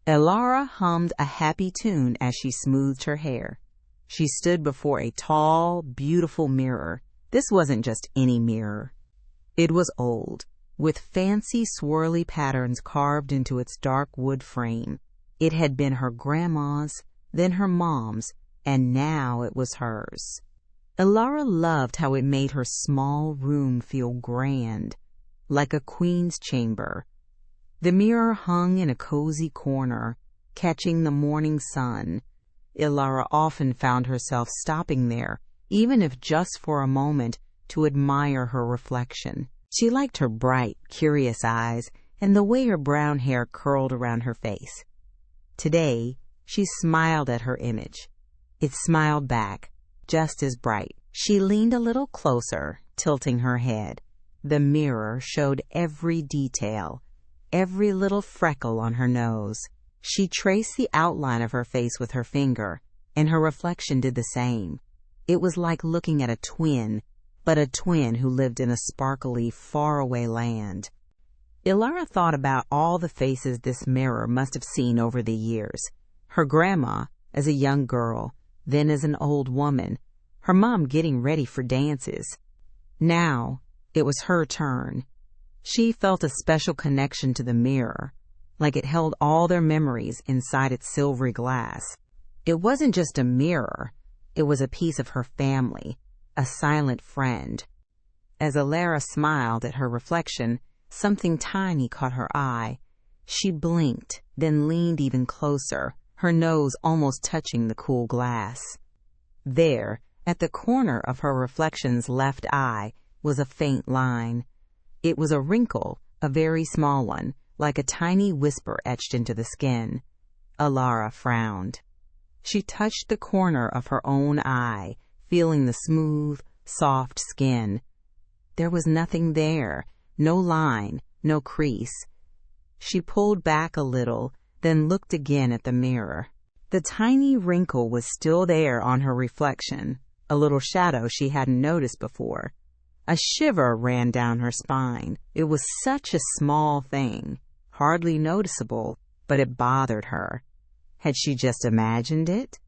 Elara hummed a happy tune as she smoothed her hair. She stood before a tall, beautiful mirror. This wasn't just any mirror. It was old, with fancy swirly patterns carved into its dark wood frame. It had been her grandma's, then her mom's, and now it was hers. Elara loved how it made her small room feel grand, like a queen's chamber. The mirror hung in a cozy corner, catching the morning sun. Elara often found herself stopping there, even if just for a moment, to admire her reflection. She liked her bright, curious eyes and the way her brown hair curled around her face. Today, she smiled at her image. It smiled back, just as bright. She leaned a little closer, tilting her head. The mirror showed every detail, every little freckle on her nose. She traced the outline of her face with her finger, and her reflection did the same. It was like looking at a twin, but a twin who lived in a sparkly, faraway land. Elara thought about all the faces this mirror must have seen over the years. Her grandma, as a young girl, then as an old woman, her mom getting ready for dances. Now, it was her turn. She felt a special connection to the mirror, like it held all their memories inside its silvery glass. It wasn't just a mirror, it was a piece of her family, a silent friend. As Elara smiled at her reflection, something tiny caught her eye. She blinked, then leaned even closer, her nose almost touching the cool glass. There, at the corner of her reflection's left eye, was a faint line. It was a wrinkle, a very small one, like a tiny whisper etched into the skin. Elara frowned. She touched the corner of her own eye, feeling the smooth, soft skin. There was nothing there, no line, no crease. She pulled back a little, then looked again at the mirror. The tiny wrinkle was still there on her reflection, a little shadow she hadn't noticed before. A shiver ran down her spine. It was such a small thing, hardly noticeable, but it bothered her. Had she just imagined it?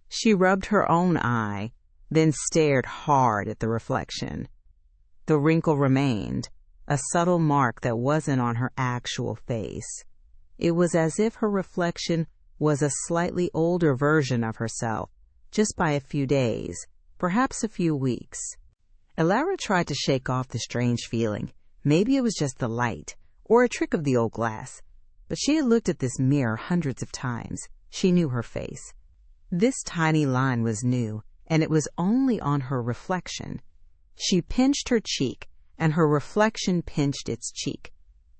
She rubbed her own eye, then stared hard at the reflection. The wrinkle remained, a subtle mark that wasn't on her actual face. It was as if her reflection was a slightly older version of herself, just by a few days, perhaps a few weeks. Elara tried to shake off the strange feeling. Maybe it was just the light, or a trick of the old glass. But she had looked at this mirror hundreds of times. She knew her face. This tiny line was new, and it was only on her reflection. She pinched her cheek, and her reflection pinched its cheek.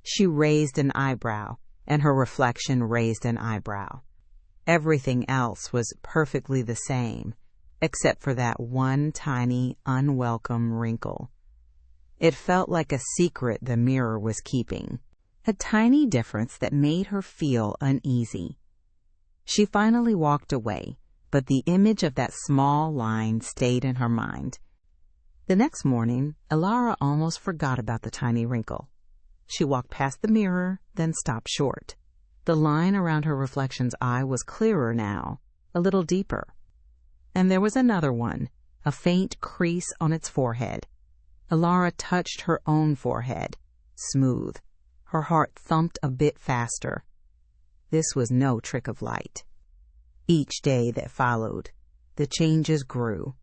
She raised an eyebrow, and her reflection raised an eyebrow. Everything else was perfectly the same, except for that one tiny, unwelcome wrinkle. It felt like a secret the mirror was keeping, a tiny difference that made her feel uneasy. She finally walked away, but the image of that small line stayed in her mind. The next morning, Elara almost forgot about the tiny wrinkle. She walked past the mirror, then stopped short. The line around her reflection's eye was clearer now, a little deeper. And there was another one, a faint crease on its forehead. Elara touched her own forehead, smooth. Her heart thumped a bit faster. This was no trick of light. Each day that followed, the changes grew.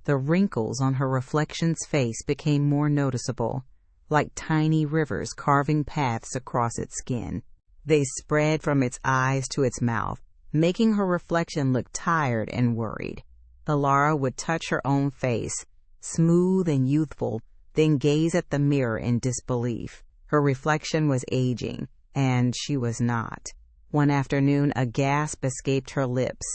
The wrinkles on her reflection's face became more noticeable, like tiny rivers carving paths across its skin. They spread from its eyes to its mouth, making her reflection look tired and worried. Elara would touch her own face, smooth and youthful, then gaze at the mirror in disbelief. Her reflection was aging, and she was not. One afternoon, a gasp escaped her lips.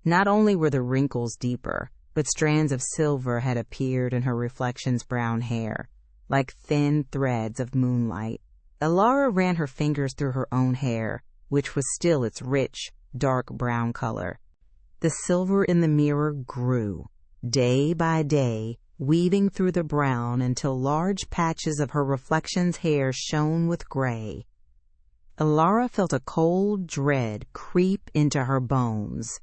Not only were the wrinkles deeper, but strands of silver had appeared in her reflection's brown hair, like thin threads of moonlight. Elara ran her fingers through her own hair, which was still its rich, dark brown color. The silver in the mirror grew, day by day, weaving through the brown until large patches of her reflection's hair shone with gray. Elara felt a cold dread creep into her bones.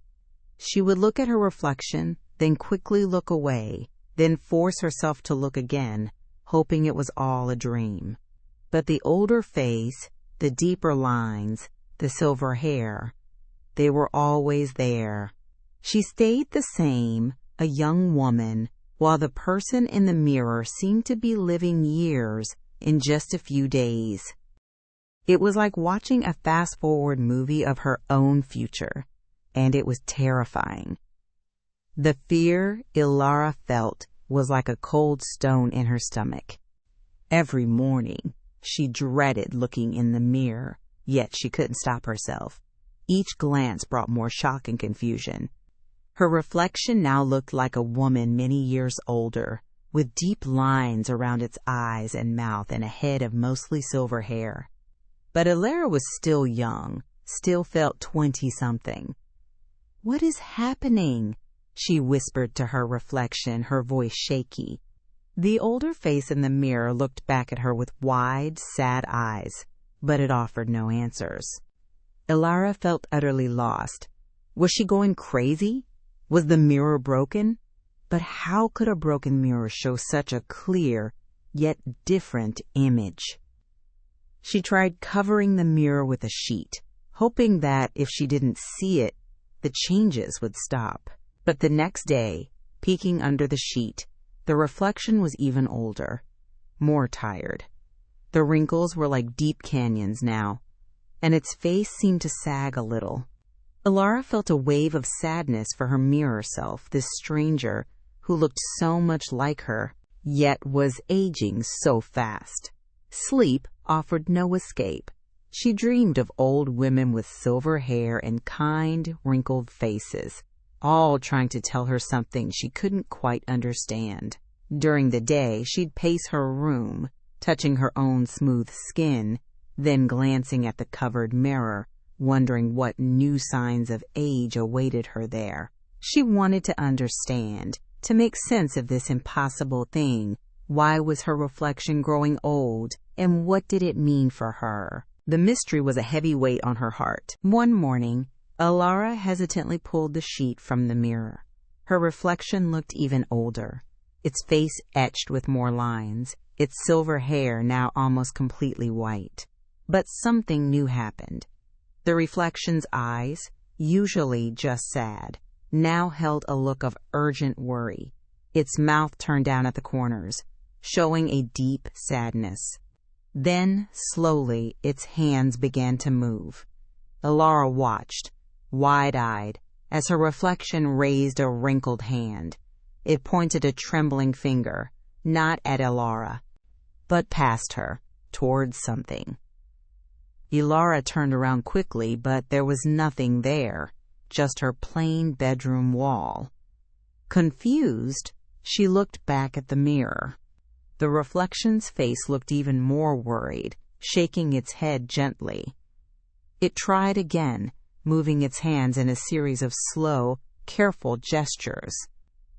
She would look at her reflection, then quickly look away, then force herself to look again, hoping it was all a dream. But the older face, the deeper lines, the silver hair, they were always there. She stayed the same, a young woman, while the person in the mirror seemed to be living years in just a few days. It was like watching a fast-forward movie of her own future, and it was terrifying. The fear Elara felt was like a cold stone in her stomach. Every morning, she dreaded looking in the mirror, yet she couldn't stop herself. Each glance brought more shock and confusion. Her reflection now looked like a woman many years older, with deep lines around its eyes and mouth and a head of mostly silver hair. But Elara was still young, still felt 20-something. "What is happening?" she whispered to her reflection, her voice shaky. The older face in the mirror looked back at her with wide, sad eyes, but it offered no answers. Elara felt utterly lost. Was she going crazy? Was the mirror broken? But how could a broken mirror show such a clear, yet different image? She tried covering the mirror with a sheet, hoping that if she didn't see it, the changes would stop. But the next day, peeking under the sheet, the reflection was even older, more tired. The wrinkles were like deep canyons now, and its face seemed to sag a little. Elara felt a wave of sadness for her mirror self, this stranger who looked so much like her, yet was aging so fast. Sleep offered no escape. She dreamed of old women with silver hair and kind, wrinkled faces, all trying to tell her something she couldn't quite understand. During the day, she'd pace her room, touching her own smooth skin, then glancing at the covered mirror, wondering what new signs of age awaited her there. She wanted to understand, to make sense of this impossible thing. Why was her reflection growing old, and what did it mean for her? The mystery was a heavy weight on her heart. One morning, Elara hesitantly pulled the sheet from the mirror. Her reflection looked even older, its face etched with more lines, its silver hair now almost completely white. But something new happened. The reflection's eyes, usually just sad, now held a look of urgent worry. Its mouth turned down at the corners, showing a deep sadness. Then, slowly, its hands began to move. Elara watched, wide-eyed, as her reflection raised a wrinkled hand. It pointed a trembling finger, not at Elara, but past her, towards something. Elara turned around quickly, but there was nothing there, just her plain bedroom wall. Confused, she looked back at the mirror. The reflection's face looked even more worried, shaking its head gently. It tried again, moving its hands in a series of slow, careful gestures.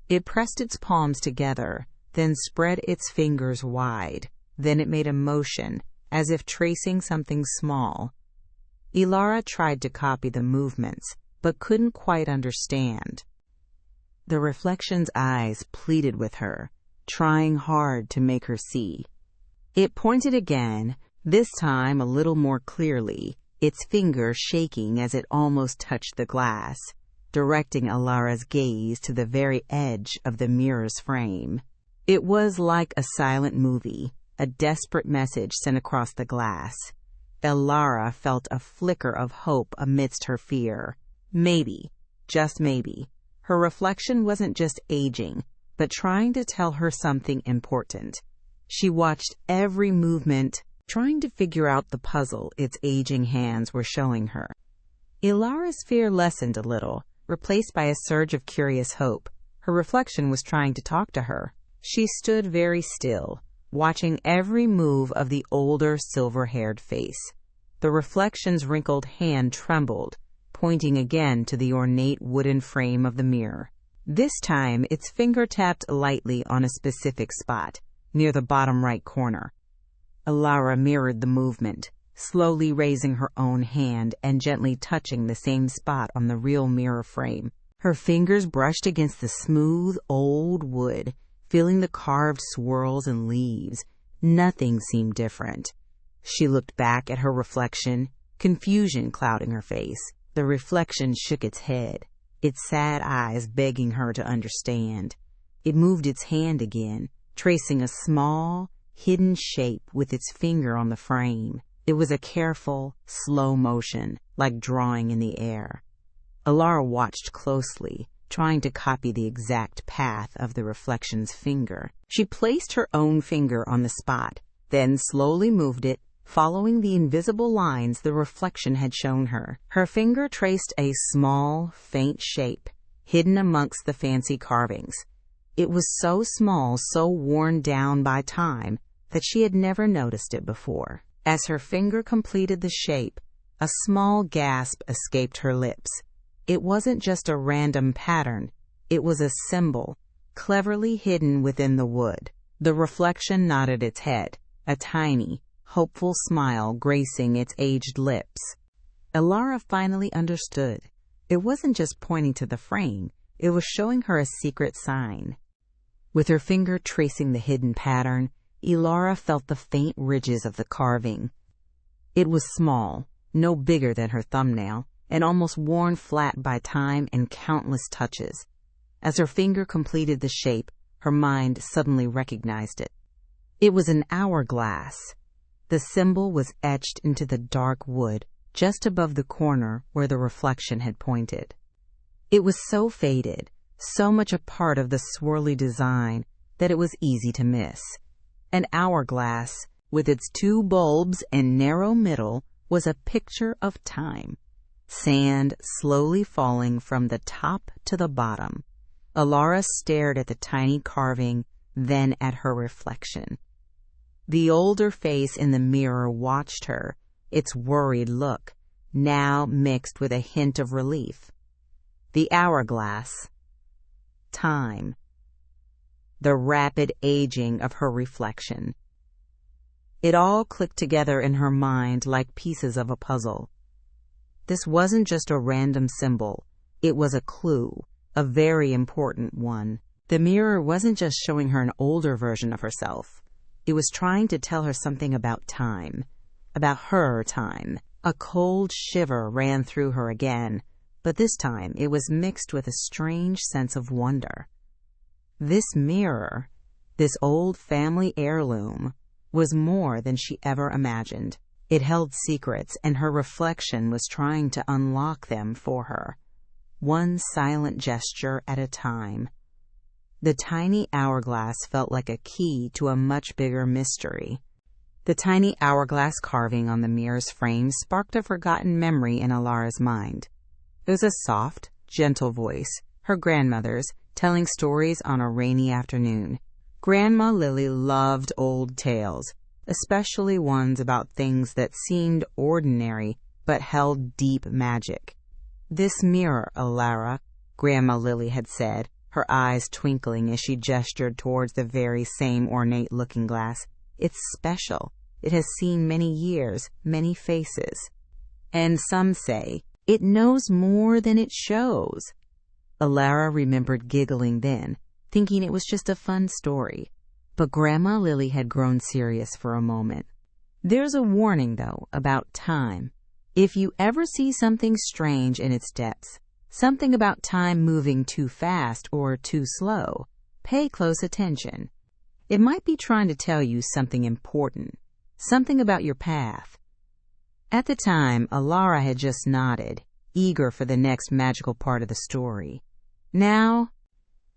It pressed its palms together, then spread its fingers wide. Then it made a motion, as if tracing something small. Elara tried to copy the movements, but couldn't quite understand. The reflection's eyes pleaded with her, trying hard to make her see. It pointed again, this time a little more clearly, its finger shaking as it almost touched the glass, directing Elara's gaze to the very edge of the mirror's frame. It was like a silent movie, a desperate message sent across the glass. Elara felt a flicker of hope amidst her fear. Maybe, just maybe, her reflection wasn't just aging, but trying to tell her something important. She watched every movement, trying to figure out the puzzle its aging hands were showing her. Elara's fear lessened a little, replaced by a surge of curious hope. Her reflection was trying to talk to her. She stood very still, watching every move of the older silver-haired face. The reflection's wrinkled hand trembled, pointing again to the ornate wooden frame of the mirror. This time, its finger tapped lightly on a specific spot, near the bottom right corner. Elara mirrored the movement, slowly raising her own hand and gently touching the same spot on the real mirror frame. Her fingers brushed against the smooth, old wood, feeling the carved swirls and leaves. Nothing seemed different. She looked back at her reflection, confusion clouding her face. The reflection shook its head, its sad eyes begging her to understand. It moved its hand again, tracing a small, hidden shape with its finger on the frame. It was a careful, slow motion, like drawing in the air. Elara watched closely, trying to copy the exact path of the reflection's finger. She placed her own finger on the spot, then slowly moved it, following the invisible lines the reflection had shown her. Her finger traced a small, faint shape, hidden amongst the fancy carvings. It was so small, so worn down by time, that she had never noticed it before. As her finger completed the shape, a small gasp escaped her lips. It wasn't just a random pattern. It was a symbol, cleverly hidden within the wood. The reflection nodded its head, a tiny, hopeful smile gracing its aged lips. Elara finally understood. It wasn't just pointing to the frame. It was showing her a secret sign. With her finger tracing the hidden pattern, Elara felt the faint ridges of the carving. It was small, no bigger than her thumbnail, and almost worn flat by time and countless touches. As her finger completed the shape, her mind suddenly recognized it. It was an hourglass. The symbol was etched into the dark wood just above the corner where the reflection had pointed. It was so faded, so much a part of the swirly design, that it was easy to miss. An hourglass, with its two bulbs and narrow middle, was a picture of time. Sand slowly falling from the top to the bottom. Elara stared at the tiny carving, then at her reflection. The older face in the mirror watched her, its worried look, now mixed with a hint of relief. The hourglass. Time. The rapid aging of her reflection. It all clicked together in her mind like pieces of a puzzle. This wasn't just a random symbol. It was a clue, a very important one. The mirror wasn't just showing her an older version of herself. It was trying to tell her something about time, about her time. A cold shiver ran through her again, but this time it was mixed with a strange sense of wonder. This mirror, this old family heirloom, was more than she ever imagined. It held secrets, and her reflection was trying to unlock them for her, one silent gesture at a time. The tiny hourglass felt like a key to a much bigger mystery. The tiny hourglass carving on the mirror's frame sparked a forgotten memory in Elara's mind. It was a soft, gentle voice, her grandmother's, telling stories on a rainy afternoon. Grandma Lily loved old tales, especially ones about things that seemed ordinary but held deep magic. "This mirror, Elara," Grandma Lily had said, her eyes twinkling as she gestured towards the very same ornate looking glass. "It's special. It has seen many years, many faces. And some say it knows more than it shows." Elara remembered giggling then, thinking it was just a fun story. But Grandma Lily had grown serious for a moment. "There's a warning, though, about time. If you ever see something strange in its depths, something about time moving too fast or too slow, pay close attention. It might be trying to tell you something important, something about your path." At the time, Elara had just nodded, eager for the next magical part of the story. Now,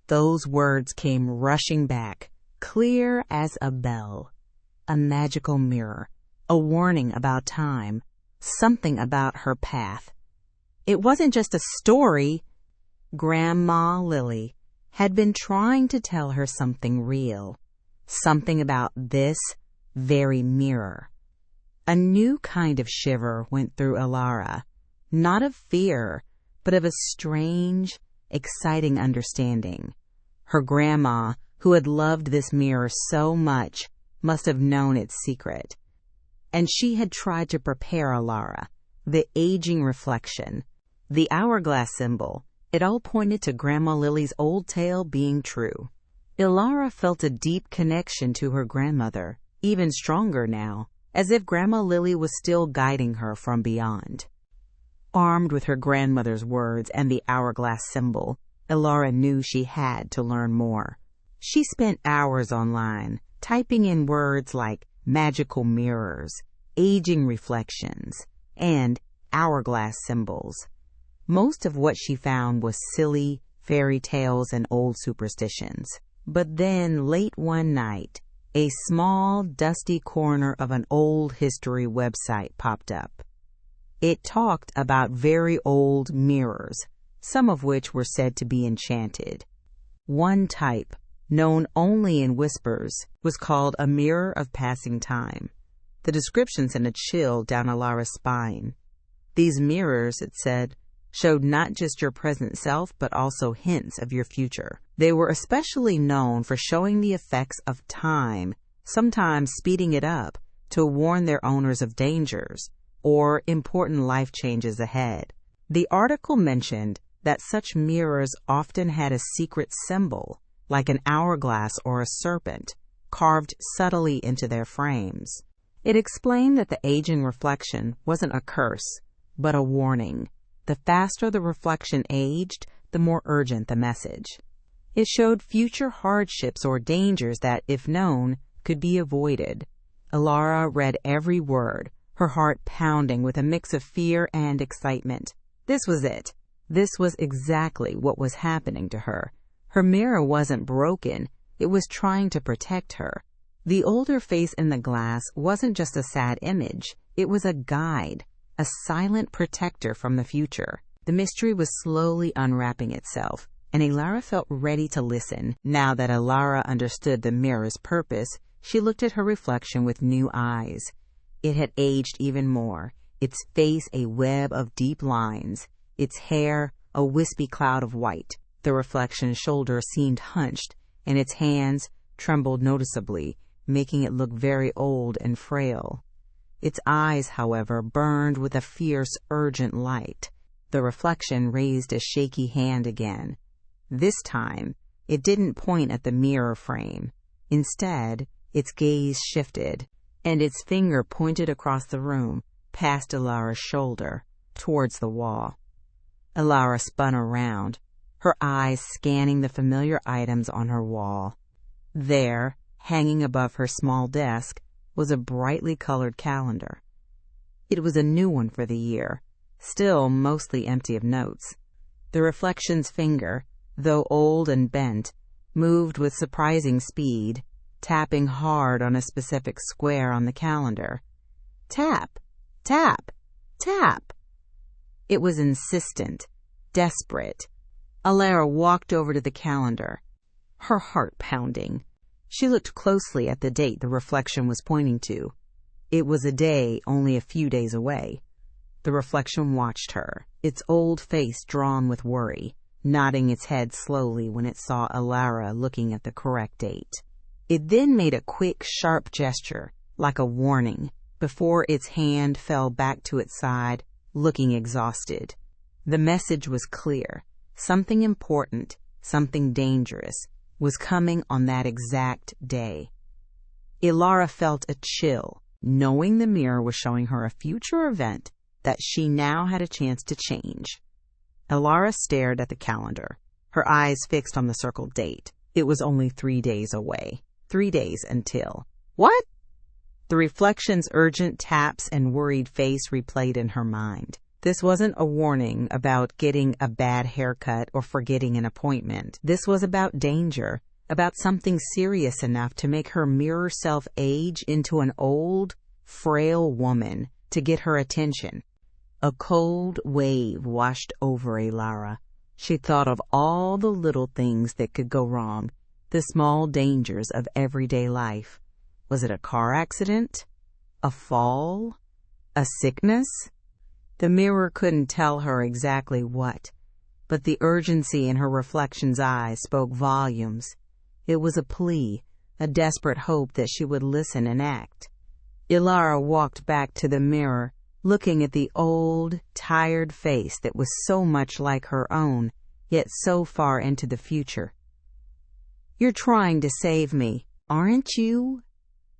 those words came rushing back, clear as a bell. A magical mirror, a warning about time, something about her path. It wasn't just a story. Grandma Lily had been trying to tell her something real, something about this very mirror. A new kind of shiver went through Elara, not of fear, but of a strange, exciting understanding. Her grandma, who had loved this mirror so much, must have known its secret. and she had tried to prepare Elara. The aging reflection, the hourglass symbol, it all pointed to Grandma Lily's old tale being true. Elara felt a deep connection to her grandmother, even stronger now, as if Grandma Lily was still guiding her from beyond. Armed with her grandmother's words and the hourglass symbol, Elara knew she had to learn more. She spent hours online, typing in words like magical mirrors, aging reflections, and hourglass symbols. Most of what she found was silly fairy tales and old superstitions. But then, late one night, a small, dusty corner of an old history website popped up. It talked about very old mirrors, some of which were said to be enchanted. One type, known only in whispers, was called a mirror of passing time. The description sent a chill down Elara's spine. These mirrors, it said, showed not just your present self, but also hints of your future. They were especially known for showing the effects of time, sometimes speeding it up to warn their owners of dangers or important life changes ahead. The article mentioned that such mirrors often had a secret symbol, like an hourglass or a serpent, carved subtly into their frames. It explained that the aging reflection wasn't a curse, but a warning. The faster the reflection aged, the more urgent the message. It showed future hardships or dangers that, if known, could be avoided. Elara read every word, her heart pounding with a mix of fear and excitement. This was it. This was exactly what was happening to her. Her mirror wasn't broken, it was trying to protect her. The older face in the glass wasn't just a sad image, it was a guide, a silent protector from the future. The mystery was slowly unwrapping itself, and Elara felt ready to listen. Now that Elara understood the mirror's purpose, she looked at her reflection with new eyes. It had aged even more, its face a web of deep lines, its hair a wispy cloud of white. The reflection's shoulders seemed hunched, and its hands trembled noticeably, making it look very old and frail. Its eyes, however, burned with a fierce, urgent light. The reflection raised a shaky hand again. This time, it didn't point at the mirror frame. Instead, its gaze shifted, and its finger pointed across the room, past Elara's shoulder, towards the wall. Elara spun around, her eyes scanning the familiar items on her wall. There, hanging above her small desk, was a brightly colored calendar. It was a new one for the year, still mostly empty of notes. The reflection's finger, though old and bent, moved with surprising speed, tapping hard on a specific square on the calendar. Tap, tap, tap. It was insistent, desperate. Elara walked over to the calendar, her heart pounding. She looked closely at the date the reflection was pointing to. It was a day only a few days away. The reflection watched her, its old face drawn with worry, nodding its head slowly when it saw Elara looking at the correct date. It then made a quick, sharp gesture, like a warning, before its hand fell back to its side, looking exhausted. The message was clear. Something important, something dangerous, was coming on that exact day. Elara felt a chill, knowing the mirror was showing her a future event that she now had a chance to change. Elara stared at the calendar, her eyes fixed on the circled date. It was only 3 days away. 3 days until... What? The reflection's urgent taps and worried face replayed in her mind. This wasn't a warning about getting a bad haircut or forgetting an appointment. This was about danger, about something serious enough to make her mirror self age into an old, frail woman to get her attention. A cold wave washed over Elara. She thought of all the little things that could go wrong, the small dangers of everyday life. Was it a car accident? A fall? A sickness? The mirror couldn't tell her exactly what, but the urgency in her reflection's eyes spoke volumes. It was a plea, a desperate hope that she would listen and act. Elara walked back to the mirror, looking at the old, tired face that was so much like her own, yet so far into the future. "You're trying to save me, aren't you?"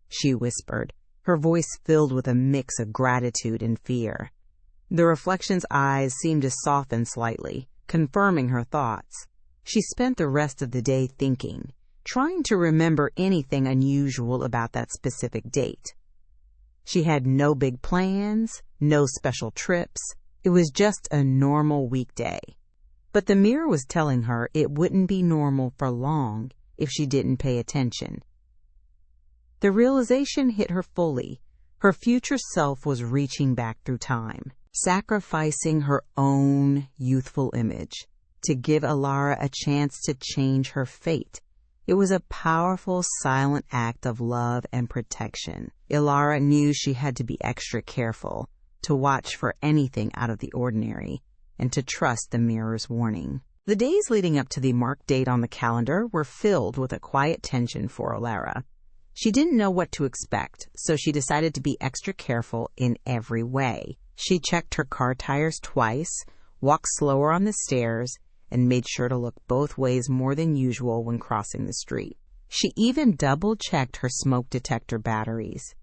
she whispered, her voice filled with a mix of gratitude and fear. The reflection's eyes seemed to soften slightly, confirming her thoughts. She spent the rest of the day thinking, trying to remember anything unusual about that specific date. She had no big plans, no special trips. It was just a normal weekday. But the mirror was telling her it wouldn't be normal for long if she didn't pay attention. The realization hit her fully. Her future self was reaching back through time, sacrificing her own youthful image to give Elara a chance to change her fate. It was a powerful, silent act of love and protection. Elara knew she had to be extra careful, to watch for anything out of the ordinary, and to trust the mirror's warning. The days leading up to the marked date on the calendar were filled with a quiet tension for Elara. She didn't know what to expect, so she decided to be extra careful in every way. She checked her car tires twice, walked slower on the stairs, and made sure to look both ways more than usual when crossing the street. She even double-checked her smoke detector batteries.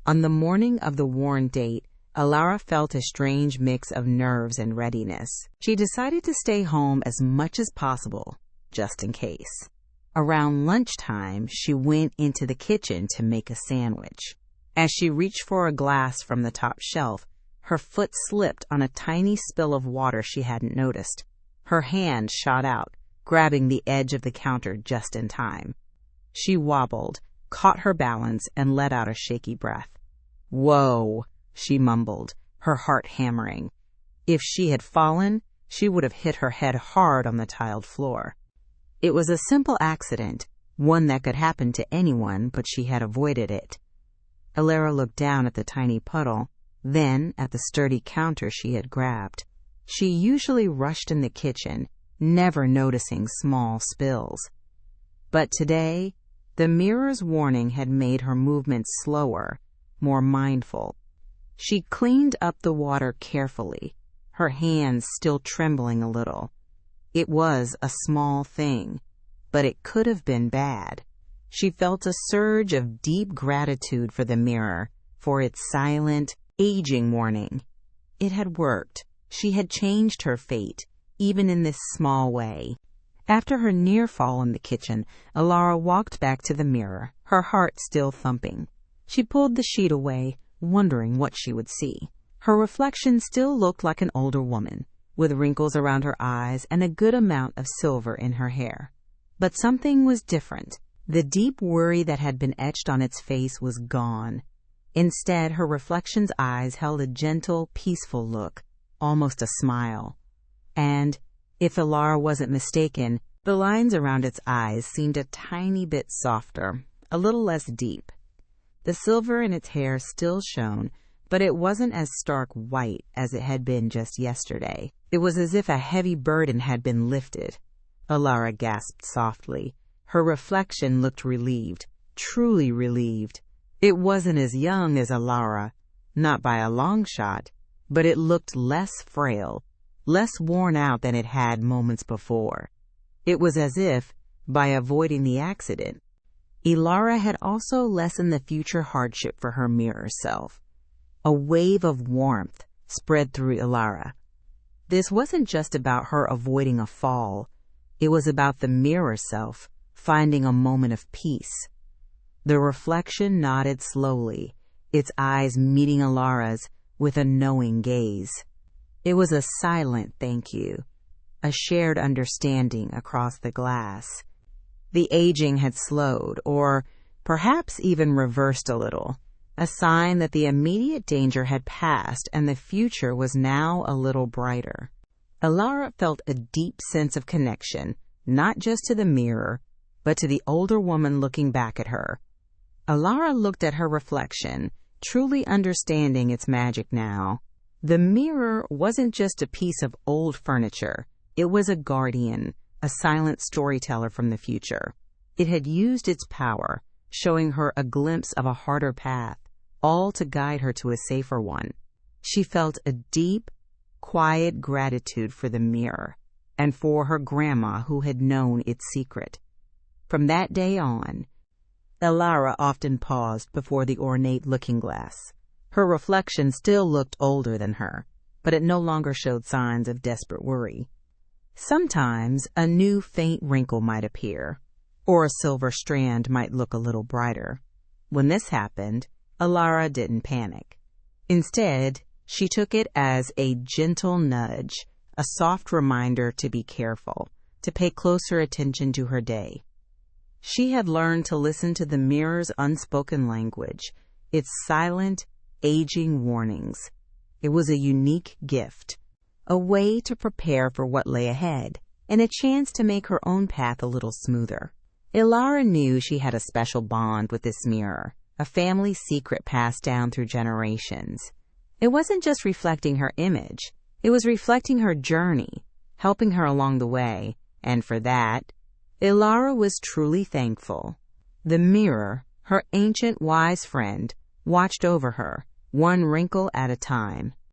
On the morning of the worn date, Elara felt a strange mix of nerves and readiness. She decided to stay home as much as possible, just in case. Around lunchtime, she went into the kitchen to make a sandwich. As she reached for a glass from the top shelf, her foot slipped on a tiny spill of water she hadn't noticed. Her hand shot out, grabbing the edge of the counter just in time. She wobbled, caught her balance, and let out a shaky breath. "Whoa," she mumbled, her heart hammering. If she had fallen, she would have hit her head hard on the tiled floor. It was a simple accident, one that could happen to anyone, but she had avoided it. Elara looked down at the tiny puddle, then at the sturdy counter she had grabbed. She usually rushed in the kitchen, never noticing small spills. But today, the mirror's warning had made her movements slower, more mindful. She cleaned up the water carefully, her hands still trembling a little. It was a small thing, but it could have been bad. She felt a surge of deep gratitude for the mirror, for its silent, aging warning. It had worked. She had changed her fate, even in this small way. After her near fall in the kitchen, Elara walked back to the mirror, her heart still thumping. She pulled the sheet away, wondering what she would see. Her reflection still looked like an older woman, with wrinkles around her eyes and a good amount of silver in her hair. But something was different. The deep worry that had been etched on its face was gone. Instead, her reflection's eyes held a gentle, peaceful look, almost a smile. And, if Elara wasn't mistaken, the lines around its eyes seemed a tiny bit softer, a little less deep. The silver in its hair still shone, but it wasn't as stark white as it had been just yesterday. It was as if a heavy burden had been lifted. Elara gasped softly. Her reflection looked relieved, truly relieved. It wasn't as young as Elara, not by a long shot, but it looked less frail, less worn out than it had moments before. It was as if, by avoiding the accident, Elara had also lessened the future hardship for her mirror self. A wave of warmth spread through Elara. This wasn't just about her avoiding a fall. It was about the mirror self finding a moment of peace. The reflection nodded slowly, its eyes meeting Elara's with a knowing gaze. It was a silent thank you, a shared understanding across the glass. The aging had slowed, or perhaps even reversed a little, a sign that the immediate danger had passed and the future was now a little brighter. Elara felt a deep sense of connection, not just to the mirror, but to the older woman looking back at her. Elara looked at her reflection, truly understanding its magic now. The mirror wasn't just a piece of old furniture. It was a guardian, a silent storyteller from the future. It had used its power, showing her a glimpse of a harder path, all to guide her to a safer one. She felt a deep, quiet gratitude for the mirror and for her grandma who had known its secret. From that day on, Elara often paused before the ornate looking-glass. Her reflection still looked older than her, but it no longer showed signs of desperate worry. Sometimes a new faint wrinkle might appear, or a silver strand might look a little brighter. When this happened, Elara didn't panic. Instead, she took it as a gentle nudge, a soft reminder to be careful, to pay closer attention to her day. She had learned to listen to the mirror's unspoken language, its silent, aging warnings. It was a unique gift, a way to prepare for what lay ahead, and a chance to make her own path a little smoother. Elara knew she had a special bond with this mirror, a family secret passed down through generations. It wasn't just reflecting her image, it was reflecting her journey, helping her along the way, and for that, Elara was truly thankful. The mirror, her ancient wise friend, watched over her, one wrinkle at a time.